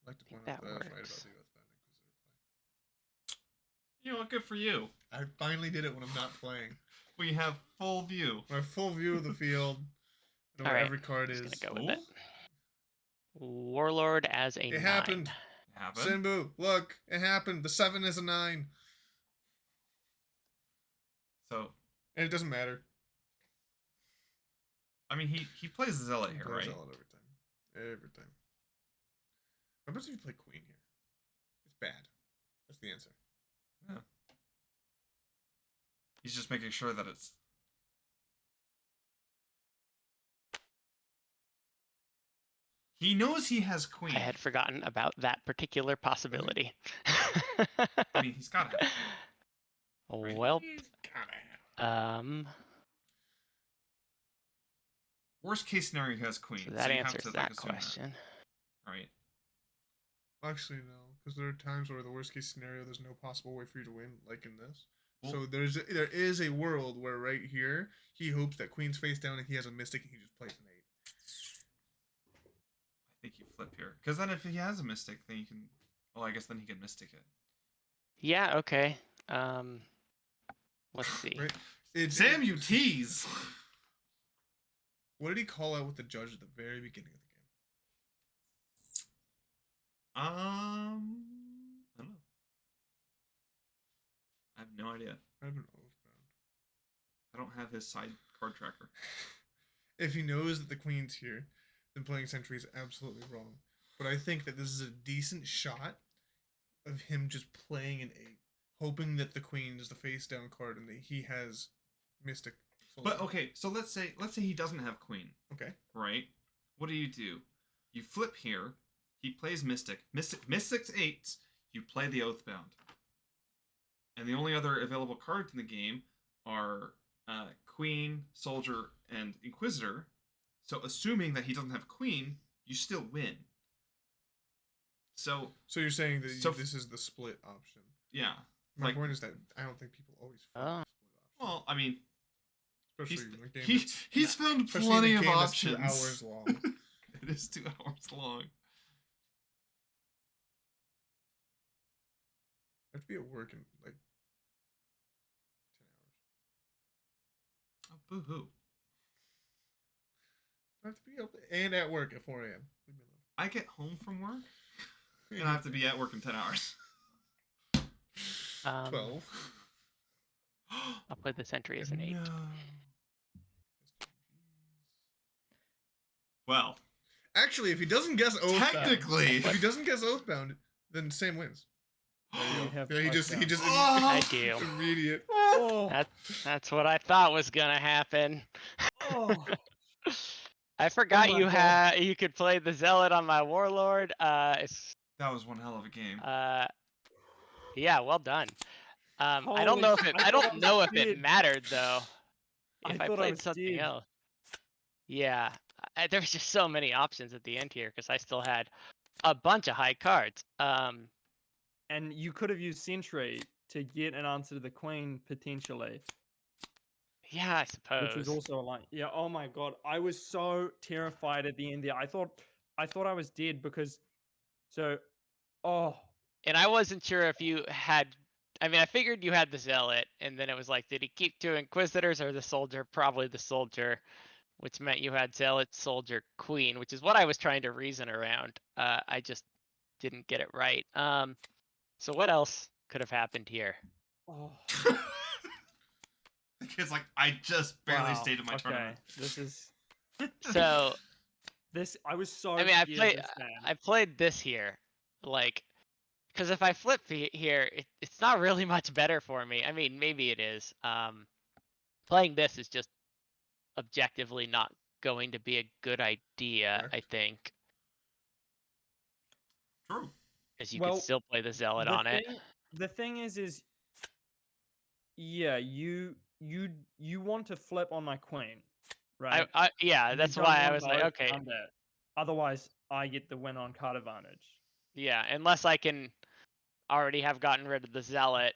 I'd like to point that out that I was right about works. the Oathbound Inquisitor play. You know what? Good for you. I finally did it when I'm not playing. We have full view. I have full view of the field. I know All where right, every card is. just gonna go with it. Warlord as a 9. Happened. It happened. Simbu, look, it happened. The 7 is a 9. So. And it doesn't matter. I mean, he plays Zealot here, right? Zealot every time. Every time. What happens if you play Queen here? It's bad. That's the answer. Yeah. He's just making sure that it's. He knows he has Queen. I had forgotten about that particular possibility. I mean, he's gotta have Queen, right? Well, He's gotta have. Worst case scenario, he has Queen. So that you have answers to, that assume question. Right. Actually, no, because there are times where the worst case scenario, there's no possible way for you to win, like in this. Well, So there is a world where right here he hopes that Queen's face down and he has a Mystic and he just plays an 8. I think you flip here, because then if he has a Mystic, then you can. Well, I guess then he can Mystic it. Yeah. Okay. Let's see. Right? It's Sam, you tease. What did he call out with the judge at the very beginning of the game? I don't know. I have no idea. I have an Oathbound. I don't have his side card tracker. If he knows that the Queen's here, then playing Sentry is absolutely wrong. But I think that this is a decent shot of him just playing an 8, hoping that the Queen is the face down card and that he has Mystic. But okay, so let's say he doesn't have Queen. Okay. Right? What do? You flip here. He plays Mystic. Mystic's 8s. You play the Oathbound. And the only other available cards in the game are Queen, Soldier, and Inquisitor. So assuming that he doesn't have Queen, you still win. So you're saying that this is the split option. Yeah. My point is that I don't think people always find the split option. Well, I mean, especially in a game he's found especially plenty in a of game options. That's 2 hours long. It is 2 hours long. I have to be at work in like 10 hours. Oh, boo-hoo. I have to be up and at work at 4 a.m. Leave me alone. I get home from work, and I have to be at work in 10 hours. 12. I'll play the Sentry as an 8. No. Well, Actually, if he doesn't guess Oathbound, technically, if he doesn't guess Oathbound, then Sam wins. Yeah, he just I do. immediate. Oh, That's what I thought was gonna happen. oh. I forgot my you God. you could play the Zealot on my Warlord. that was one hell of a game. Yeah, well done. I don't Holy know if shit, it I I thought don't I know was if it dead. mattered though. I If I thought I played was something dead. else. Yeah, there was just so many options at the end here because I still had a bunch of high cards. And you could have used Sentry to get an answer to the Queen potentially, Yeah, I suppose. which was also like, yeah. Oh my God, I was so terrified at the end there. I thought I was dead because, oh. And I wasn't sure if you had. I mean, I figured you had the Zealot, and then it was like, did he keep 2 Inquisitors or the Soldier? Probably the Soldier, which meant you had Zealot, Soldier, Queen, which is what I was trying to reason around. I just didn't get it right. So what else could have happened here? Oh. The kid's like, I just barely Wow, stayed in my okay. tournament. This is So I was so I mean, scared this time. I played this here, like, Because if I flip here, it's not really much better for me. I mean, maybe it is. Playing this is just objectively not going to be a good idea, I Correct. think. True. As you Well, could still play the zealot the on it. thing is yeah, you want to flip on my queen, right? Yeah, You that's don't why I want was to like, okay, overpound it. Otherwise, I get the win on card advantage. yeah, unless I can already have gotten rid of the zealot.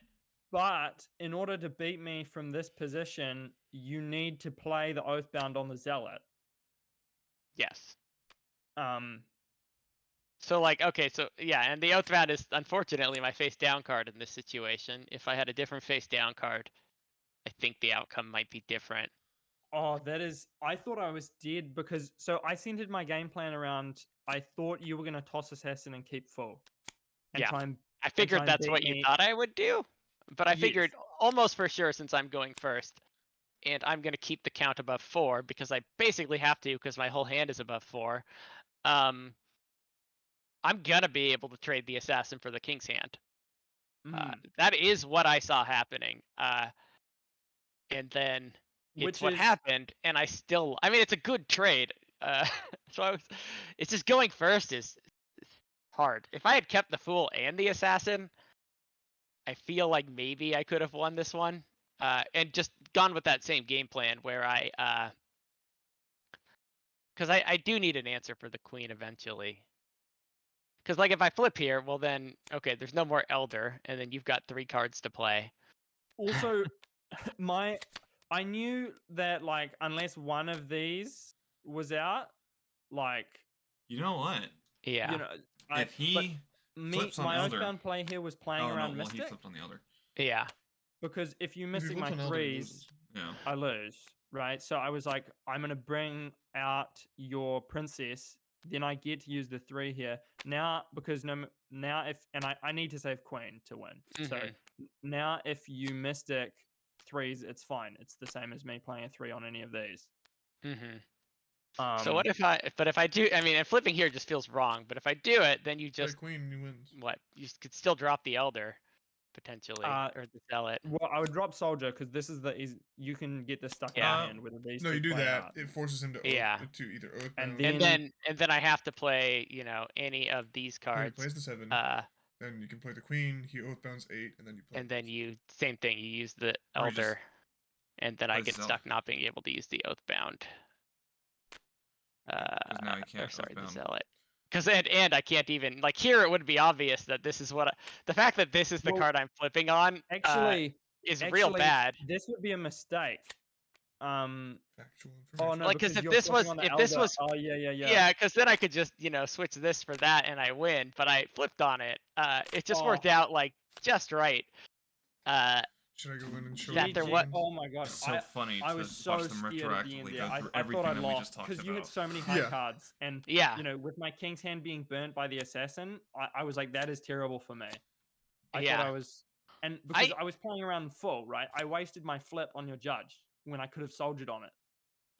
But in order to beat me from this position, you need to play the Oathbound on the zealot. Yes. Um, So like, okay, so yeah, and the Oathbound is unfortunately my face down card in this situation. If I had a different face down card, I think the outcome might be different. Oh, that is. I thought I was dead because. So I centered my game plan around. I thought you were going to toss Assassin and keep full. And Yeah. try and. I figured that's beat what you me. thought I would do, but I Yes. figured almost for sure since I'm going first, and I'm going to keep the count above 4 because I basically have to because my whole hand is above 4. I'm going to be able to trade the Assassin for the King's Hand. That is what I saw happening. And then it's what happened, and I mean, it's a good trade. So it's just going first is hard. If I had kept the Fool and the Assassin, I feel like maybe I could have won this one. And just gone with that same game plan where because I do need an answer for the Queen eventually. Because like if I flip here, well then, okay, there's no more Elder, and then you've got 3 cards to play. Also, I knew that like unless one of these was out, like You know what? Yeah. you know, If he flips on my Elder, Oathbound play here was playing oh around no, well he Mystic flipped on the Elder. Yeah. because if you If he Mystic my flips on Elder, he 3s, loses. Yeah. I lose, right? So I was like, I'm gonna bring out your princess, then I get to use the 3 here now because now if I need to save Queen to win. So now if you Mystic 3s, it's fine. It's the same as me playing a 3 on any of these. So what if I do? I mean, and flipping here just feels wrong. But if I do it, then you just Queen, you wins. what? You could still drop the Elder, potentially, or the Zealot. Well, I would drop Soldier because this is you can get this stuck in Yeah. your hand with these. No, two you do play that. out. It forces him to Yeah. to either Oathbound. And then I have to play, any of these Then he cards. plays the 7. Then you can play the Queen. He Oathbounds 8, and then you play. And then you same thing. You use the Or you just Elder, and then I play get Zealot. stuck not being able to use the Oathbound. Because now you can't. Or sorry, Oathbound. the Zealot. Because and I can't even like here. It would be obvious that this is what the fact that this is the card I'm flipping on. Actually, is real bad. This would be a mistake. Factual information. Oh no, like because if this was oh yeah. Yeah, because then I could just switch this for that and I win. But I flipped on it. It just worked out like just right. Should I go in and show that you there the was- games? Oh my god, It's so funny I to was so watch them scared at the end retroactively there. go through I everything thought I that we lost just talked because you had about. so many high Yeah. cards, and Yeah. with my King's Hand being burnt by the Assassin, I was like, that is terrible for me. I Yeah. thought I was, and because I was playing around full, right? I wasted my flip on your judge when I could have soldiered on it.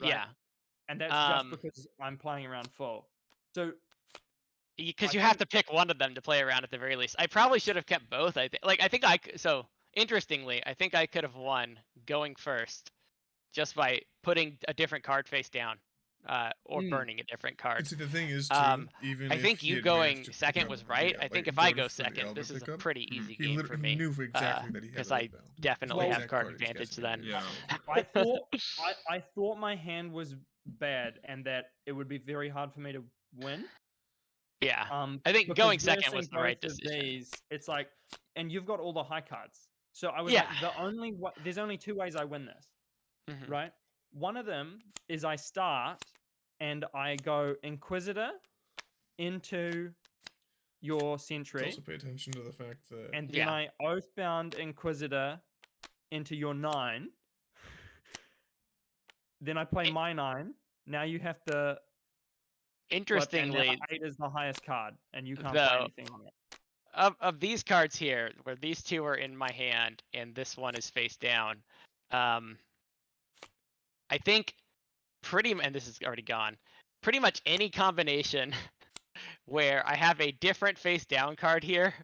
Right? Yeah. And that's just because I'm playing around full. So because you have to pick one of them to play around at the very least. I probably should have kept both. I think interestingly, I think I could have won going first just by putting a different card face down, or burning a different card. See, the thing is, too, even I if think he you had going managed to pick second up was the, right. I like, think if I Dota go for the second, Elder this is a pickup, pretty easy game for he me. knew exactly that he had Because I Oathbound. definitely Well, have card advantage then. Yeah. I thought I thought my hand was bad and that it would be very hard for me to win. Yeah. I think because going second was the versing right both of decision. These, it's like, and you've got all the high cards. So I was like, there's only 2 ways I win this, right? One of them is I start and I go Inquisitor into your Sentry. Also pay attention to the fact that... And then I Oathbound Inquisitor into your 9. Then I play my 9. Now you have to... Interestingly, 8 is the highest card, and you can't play anything on it. Of these cards here, where these 2 are in my hand and this one is face down, I think and this is already gone, pretty much any combination where I have a different face down card here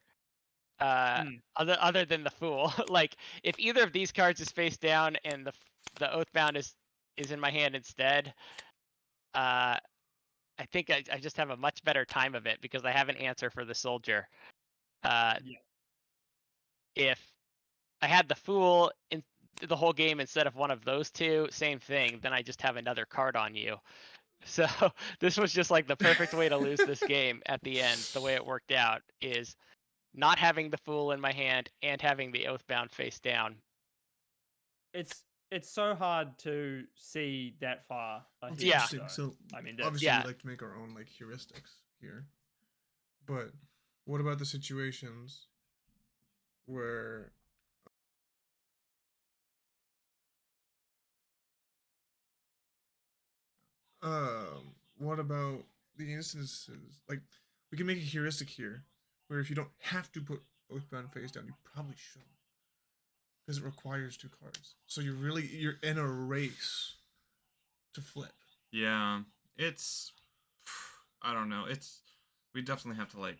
Other than the Fool. Like, if either of these cards is face down and the Oathbound is in my hand instead, I think I just have a much better time of it because I have an answer for the Soldier. If I had the Fool in the whole game instead of one of those two, same thing, then I just have another card on you. So this was just like the perfect way to lose this game at the end. The way it worked out is not having the Fool in my hand and having the Oathbound face down. It's so hard to see that far ahead. Yeah. So I mean, obviously we like to make our own like heuristics here, but what about the situations where what about the instances like we can make a heuristic here where if you don't have to put Oathbound face down, you probably shouldn't because it requires 2 cards. So you're in a race to flip. Yeah, it's I don't know. We definitely have to like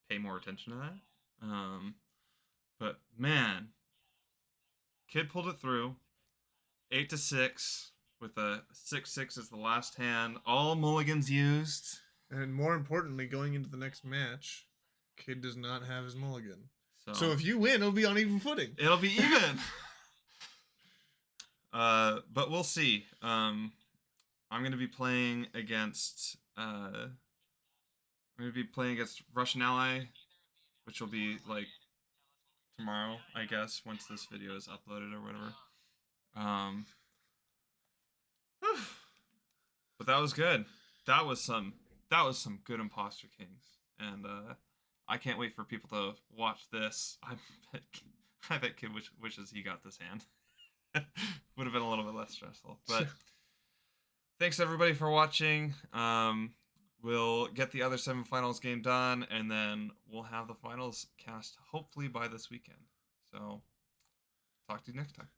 pay more attention to that. But man, kid pulled it through. 8-6 with a 6-6 as the last hand. All mulligans used. And more importantly, going into the next match, kid does not have his mulligan. So if you win, it'll be on even footing. It'll be even. But we'll see. I'm gonna be playing against Russian Ally, which will be like tomorrow, I guess, once this video is uploaded or whatever. But that was good. That was some good Imposter Kings, and I can't wait for people to watch this. I bet kid wishes he got this hand. Would have been a little bit less stressful. But thanks everybody for watching. We'll get the other semifinals game done, and then we'll have the finals cast hopefully by this weekend. So talk to you next time.